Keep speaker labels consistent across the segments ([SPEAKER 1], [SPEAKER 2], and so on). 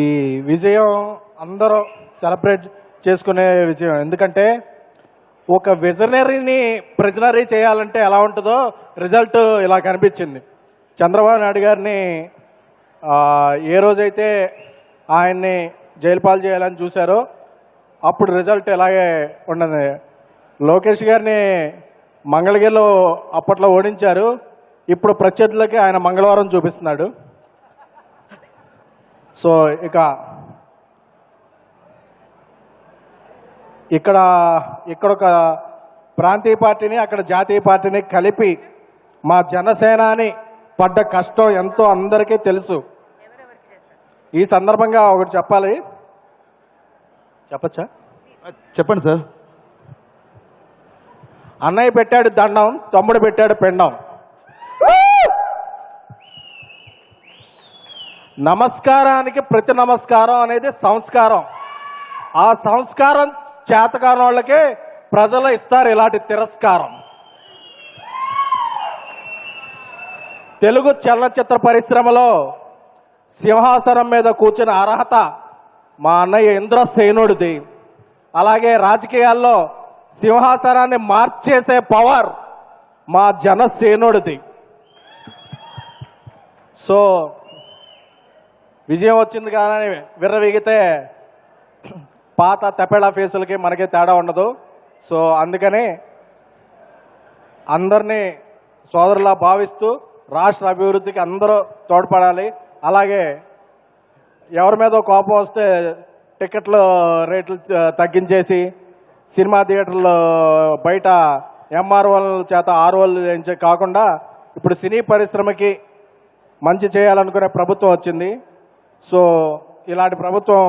[SPEAKER 1] ఈ విజయం అందరూ సెలబ్రేట్ చేసుకునే విజయం. ఎందుకంటే ఒక విజనరీని ప్రిజనరీ చేయాలంటే ఎలా ఉంటుందో రిజల్ట్ ఇలా కనిపించింది. చంద్రబాబు నాయుడు గారిని ఏ రోజైతే ఆయన్ని జైలు పాలు చేయాలని చూశారో అప్పుడు రిజల్ట్ ఇలాగే ఉన్నది. లోకేష్ గారిని మంగళగిరిలో అప్పట్లో ఓడించారు, ఇప్పుడు ప్రత్యర్థులకి ఆయన మంగళవారం చూపిస్తున్నాడు. సో ఇక్కడ ఒక ప్రాంతీయ పార్టీని అక్కడ జాతీయ పార్టీని కలిపి మా జనసేనాని పడ్డ కష్టం ఎంతో అందరికీ తెలుసు. ఈ సందర్భంగా ఒకటి చెప్పాలి. చెప్పచ్చా?
[SPEAKER 2] చెప్పండి సార్.
[SPEAKER 1] అన్నయ్య పెట్టాడు దండం, తమ్ముడు పెట్టాడు పెండం. నమస్కారానికి ప్రతి నమస్కారం అనేది సంస్కారం. ఆ సంస్కారం చేతకాని వాళ్ళకే ప్రజలు ఇస్తారు ఇలాంటి తిరస్కారం. తెలుగు చలనచిత్ర పరిశ్రమలో సింహాసనం మీద కూర్చున్న అర్హత మా అన్నయ్య ఇంద్రసేనుడిది. అలాగే రాజకీయాల్లో సింహాసనాన్ని మార్చేసే పవర్ మా జనసేనుడిది. సో విజయం వచ్చింది కానీ విర్రవీగితే పాత తపేళా ఫేసులకి మనకి తేడా ఉండదు. సో అందుకని అందరినీ సోదరులా భావిస్తూ రాష్ట్ర అభివృద్ధికి అందరూ తోడ్పడాలి. అలాగే ఎవరి మీద కోపం వస్తే టికెట్లు రేట్లు తగ్గించేసి సినిమా థియేటర్లు బయట ఎంఆర్ఓల చేత ఆర్ఓలు కాకుండా ఇప్పుడు సినీ పరిశ్రమకి మంచి చేయాలనుకునే ప్రభుత్వం వచ్చింది. సో ఇలాంటి ప్రభుత్వం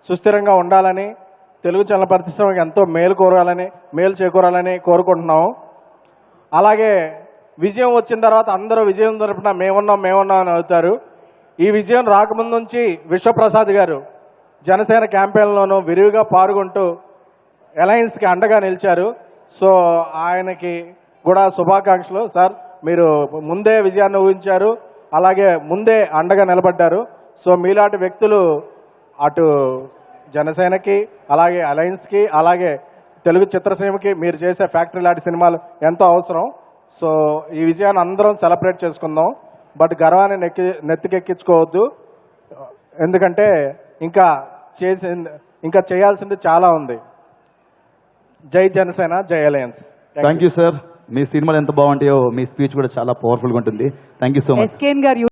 [SPEAKER 1] సుస్థిరంగా ఉండాలని, తెలుగు చలన పరిశ్రమకి ఎంతో మేలు చేకూరాలని కోరుకుంటున్నాము. అలాగే విజయం వచ్చిన తర్వాత అందరూ విజయం తరపున మేమున్నాం అని అవుతారు. ఈ విజయం రాకముందు నుంచి విశ్వప్రసాద్ గారు జనసేన క్యాంపెయిన్లోనూ విరివిగా పాల్గొంటూ అలయన్స్కి అండగా నిలిచారు. సో ఆయనకి కూడా శుభాకాంక్షలు. సార్, మీరు ముందే విజయాన్ని ఊహించారు, అలాగే ముందే అండగా నిలబడ్డారు. సో మీలాంటి వ్యక్తులు అటు జనసేనకి, అలాగే అలయన్స్కి, అలాగే తెలుగు చిత్రసీమకి మీరు చేసే ఫ్యాక్టరీ లాంటి సినిమాలు ఎంతో అవసరం. సో ఈ విజయాన్ని అందరం సెలబ్రేట్ చేసుకుందాం. బట్ గర్వాన్ని నెత్తికెక్కించుకోవద్దు, ఎందుకంటే ఇంకా చేయాల్సింది చాలా ఉంది. జై జనసేన, జై అలయన్స్.
[SPEAKER 2] Thank you sir. మీ సినిమాలు ఎంత బాగుంటాయో మీ స్పీచ్ కూడా చాలా పవర్ఫుల్గా ఉంటుంది. Thank you so much.